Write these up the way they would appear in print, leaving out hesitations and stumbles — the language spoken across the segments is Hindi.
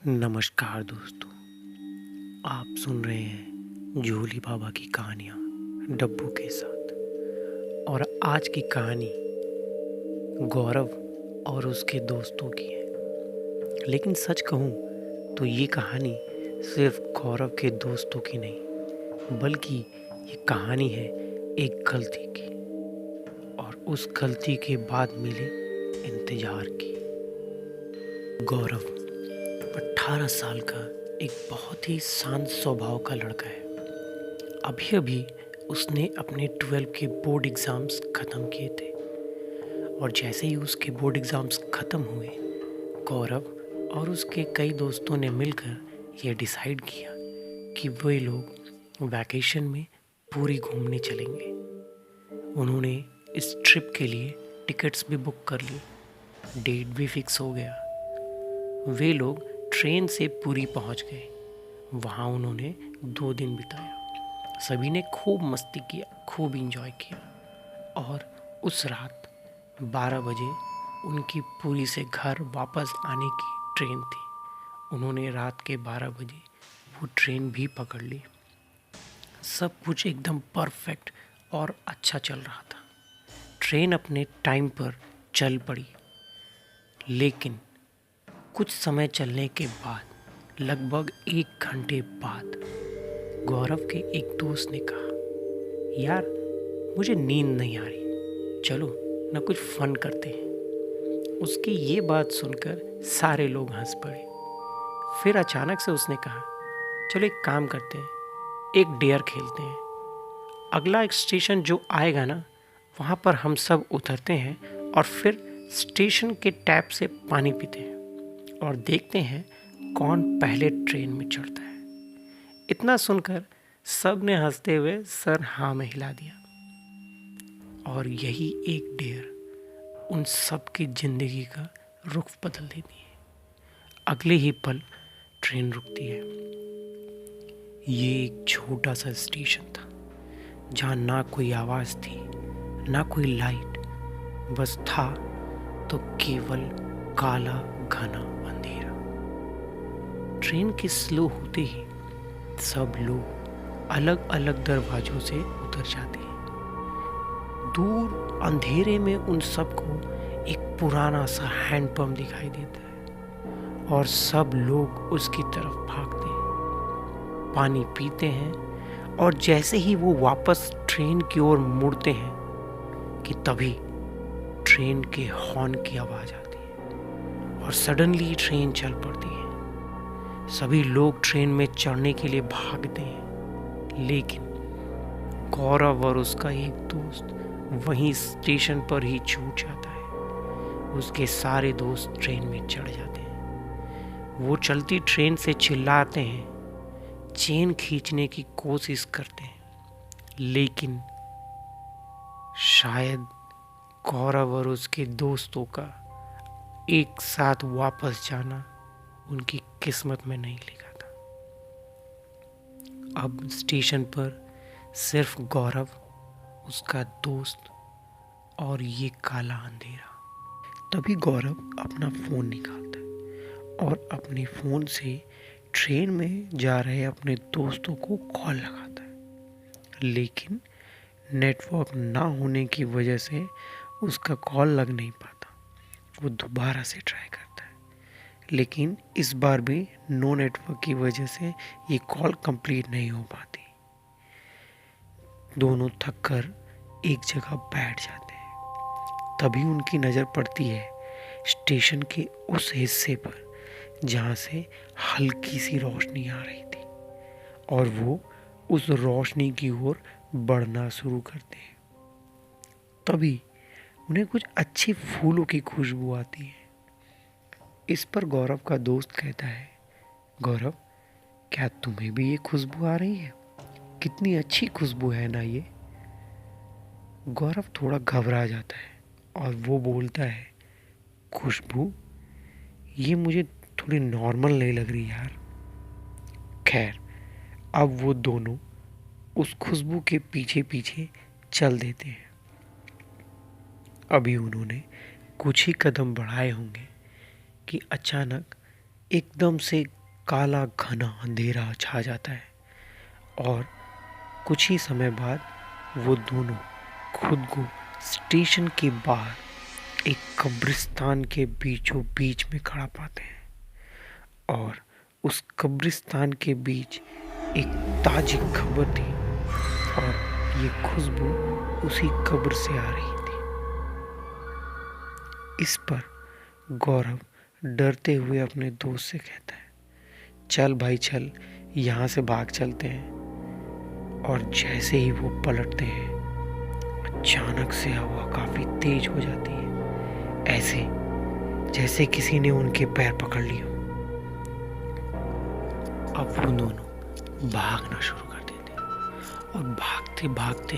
नमस्कार दोस्तों, आप सुन रहे हैं झोली बाबा की कहानियाँ डब्बू के साथ। और आज की कहानी गौरव और उसके दोस्तों की है। लेकिन सच कहूँ तो ये कहानी सिर्फ गौरव के दोस्तों की नहीं, बल्कि ये कहानी है एक गलती की और उस गलती के बाद मिले इंतजार की। गौरव 18 साल का एक बहुत ही शांत स्वभाव का लड़का है। अभी अभी उसने अपने 12 के बोर्ड एग्ज़ाम्स ख़त्म किए थे और जैसे ही उसके बोर्ड एग्ज़ाम्स ख़त्म हुए, गौरव और उसके कई दोस्तों ने मिलकर यह डिसाइड किया कि वे लोग वैकेशन में पूरी घूमने चलेंगे। उन्होंने इस ट्रिप के लिए टिकट्स भी बुक कर ली, डेट भी फिक्स हो गया। वे लोग ट्रेन से पुरी पहुंच गए। वहाँ उन्होंने 2 दिन बिताया। सभी ने खूब मस्ती किया, खूब एंजॉय किया और उस रात 12 बजे उनकी पुरी से घर वापस आने की ट्रेन थी। उन्होंने रात के 12 बजे वो ट्रेन भी पकड़ ली। सब कुछ एकदम परफेक्ट और अच्छा चल रहा था। ट्रेन अपने टाइम पर चल पड़ी, लेकिन कुछ समय चलने के बाद, लगभग 1 घंटे बाद, गौरव के एक दोस्त ने कहा, यार मुझे नींद नहीं आ रही, चलो ना कुछ फन करते हैं। उसकी ये बात सुनकर सारे लोग हंस पड़े। फिर अचानक से उसने कहा, चलो एक काम करते हैं, एक डेयर खेलते हैं। अगला एक स्टेशन जो आएगा ना, वहाँ पर हम सब उतरते हैं और फिर स्टेशन के टैप से पानी पीते हैं और देखते हैं कौन पहले ट्रेन में चढ़ता है। इतना सुनकर सब ने हंसते हुए सर हाँ में हिला दिया और यही एक डेयर उन सब की जिंदगी का रुख बदल देती है। अगले ही पल ट्रेन रुकती है। ये एक छोटा सा स्टेशन था जहाँ ना कोई आवाज़ थी, ना कोई लाइट, बस था तो केवल काला घना अंधेरा। ट्रेन के स्लो होते ही सब लोग अलग अलग दरवाजों से उतर जाते हैं। दूर अंधेरे में उन सबको एक पुराना सा हैंडपंप दिखाई देता है और सब लोग उसकी तरफ भागते हैं, पानी पीते हैं और जैसे ही वो वापस ट्रेन की ओर मुड़ते हैं कि तभी ट्रेन के हॉर्न की आवाज़ आती है और सडनली ट्रेन चल पड़ती है। सभी लोग ट्रेन में चढ़ने के लिए भागते हैं, लेकिन गौरव और उसका एक दोस्त वहीं स्टेशन पर ही छूट जाता है। उसके सारे दोस्त ट्रेन में चढ़ जाते हैं। वो चलती ट्रेन से चिल्लाते हैं, चेन खींचने की कोशिश करते हैं, लेकिन शायद गौरव और उसके दोस्तों का एक साथ वापस जाना उनकी किस्मत में नहीं लिखा था। अब स्टेशन पर सिर्फ गौरव, उसका दोस्त और ये काला अंधेरा। तभी गौरव अपना फ़ोन निकालता है और अपने फ़ोन से ट्रेन में जा रहे अपने दोस्तों को कॉल लगाता है, लेकिन नेटवर्क ना होने की वजह से उसका कॉल लग नहीं पाता। वो दोबारा से ट्राई करता है, लेकिन इस बार भी नो नेटवर्क की वजह से ये कॉल कंप्लीट नहीं हो पाती। दोनों थक कर एक जगह बैठ जाते हैं। तभी उनकी नज़र पड़ती है स्टेशन के उस हिस्से पर जहाँ से हल्की सी रोशनी आ रही थी और वो उस रोशनी की ओर बढ़ना शुरू करते हैं। तभी उन्हें कुछ अच्छे फूलों की खुशबू आती है। इस पर गौरव का दोस्त कहता है, गौरव क्या तुम्हें भी ये खुशबू आ रही है? कितनी अच्छी खुशबू है ना ये। गौरव थोड़ा घबरा जाता है और वो बोलता है, खुशबू ये मुझे थोड़ी नॉर्मल नहीं लग रही यार। खैर, अब वो दोनों उस खुशबू के पीछे पीछे चल देते हैं। अभी उन्होंने कुछ ही कदम बढ़ाए होंगे कि अचानक एकदम से काला घना अंधेरा छा जाता है और कुछ ही समय बाद वो दोनों खुद को स्टेशन के बाहर एक कब्रिस्तान के बीचों बीच में खड़ा पाते हैं और उस कब्रिस्तान के बीच एक ताजी खबर थी और ये खुशबू उसी कब्र से आ रही थी। इस पर गौरव डरते हुए अपने दोस्त से कहता है, चल भाई चल, यहाँ से भाग चलते हैं। और जैसे ही वो पलटते हैं अचानक से हवा काफी तेज हो जाती है, ऐसे जैसे किसी ने उनके पैर पकड़ लिए हो। अब वो दोनों भागना शुरू कर देते हैं और भागते भागते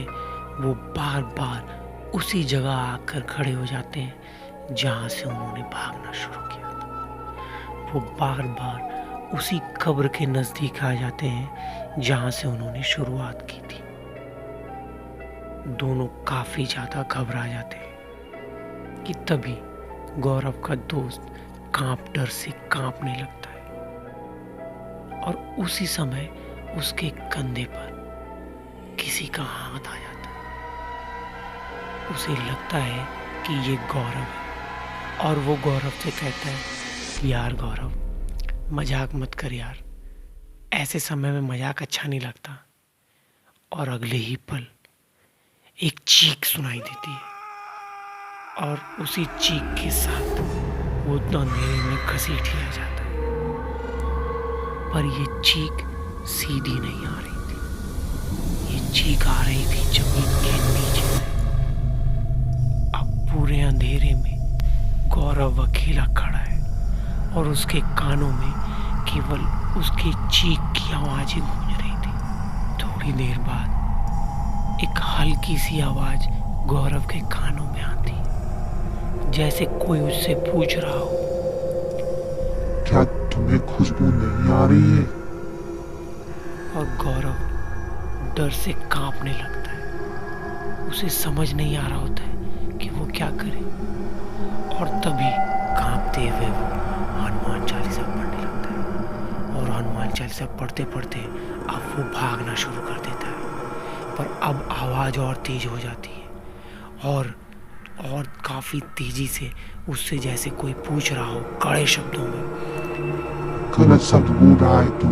वो बार बार उसी जगह आकर खड़े हो जाते हैं जहां से उन्होंने भागना शुरू किया था। वो बार बार उसी कब्र के नजदीक आ जाते हैं जहां से उन्होंने शुरुआत की थी। दोनों काफी ज्यादा घबरा जाते हैं कि तभी गौरव का दोस्त डर से कांपने लगता है और उसी समय उसके कंधे पर किसी का हाथ आ जाता है। उसे लगता है कि ये गौरव है और वो गौरव से कहता है, यार गौरव, मजाक मत कर यार, ऐसे समय में मजाक अच्छा नहीं लगता। और अगले ही पल एक चीख सुनाई देती है और उसी चीख के साथ वो अंधेरे में घसीट लिया जाता है। पर ये चीख सीधी नहीं आ रही थी, ये चीख आ रही थी जमीन के नीचे से। अब पूरे अंधेरे में गौरव अकेला खड़ा है और उसके कानों में केवल उसकी चीख की आवाज़ ही गूंज रही थी। थोड़ी देर बाद एक हल्की सी आवाज गौरव के कानों में आती, जैसे कोई उससे पूछ रहा हो, क्या तुम्हें खुशबू नहीं आ रही है? और गौरव डर से कांपने लगता है। उसे समझ नहीं आ रहा होता है कि वो क्या करे और तभी कांपते हुए वो हनुमान चालीसा पढ़ने लगता है और हनुमान चालीसा पढ़ते पढ़ते अब वो भागना शुरू कर देता है। पर अब आवाज़ और तेज हो जाती है और काफ़ी तेजी से उससे जैसे कोई पूछ रहा हो कड़े शब्दों में, गलत शब्द बोल रहा है तू।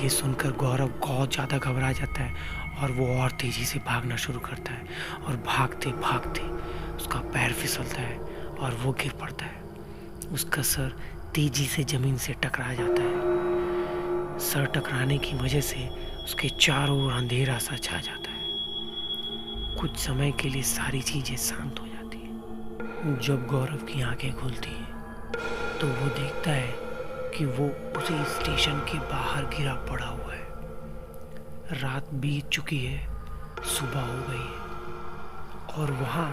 ये सुनकर गौरव बहुत ज़्यादा घबरा जाता है और वो और तेज़ी से भागना शुरू करता है और भागते भागते उसका पैर फिसलता है और वो गिर पड़ता है। उसका सर तेज़ी से ज़मीन से टकरा जाता है। सर टकराने की वजह से उसके चारों ओर अंधेरा सा छा जाता है। कुछ समय के लिए सारी चीज़ें शांत हो जाती हैं। जब गौरव की आंखें खुलती हैं तो वो देखता है कि वो उसी स्टेशन के बाहर गिरा पड़ा हुआ है। रात बीत चुकी है, सुबह हो गई है और वहाँ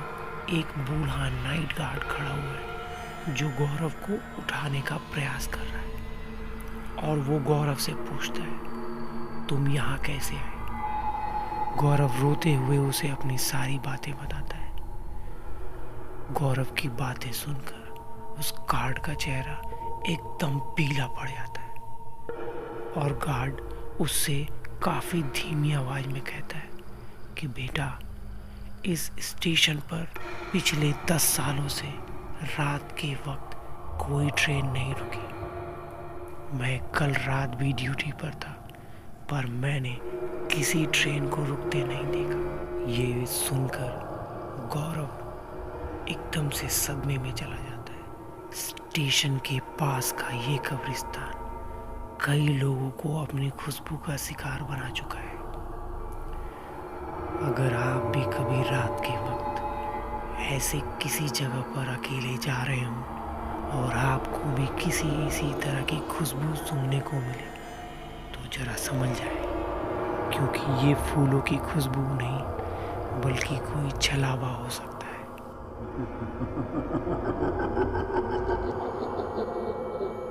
एक बूढ़ा नाइट गार्ड खड़ा हुआ है जो गौरव को उठाने का प्रयास कर रहा है। और वो गौरव से पूछता है, तुम यहाँ कैसे आए? गौरव रोते हुए उसे अपनी सारी बातें बताता है। गौरव की बातें सुनकर उस गार्ड का चेहरा एकदम पीला पड़ जाता है और गार्ड उससे काफी धीमी आवाज में कहता है कि बेटा, इस स्टेशन पर पिछले 10 सालों से रात के वक्त कोई ट्रेन नहीं रुकी। मैं कल रात भी ड्यूटी पर था पर मैंने किसी ट्रेन को रुकते नहीं देखा। ये सुनकर गौरव एकदम से सदमे में चला जाता है। स्टेशन के पास का ये कब्रिस्तान कई लोगों को अपनी खुशबू का शिकार बना चुका है। अगर आप भी कभी रात के वक्त ऐसे किसी जगह पर अकेले जा रहे हो और आपको भी किसी इसी तरह की खुशबू सूंघने को मिले तो जरा समझ जाए, क्योंकि ये फूलों की खुशबू नहीं बल्कि कोई छलावा हो सकता है।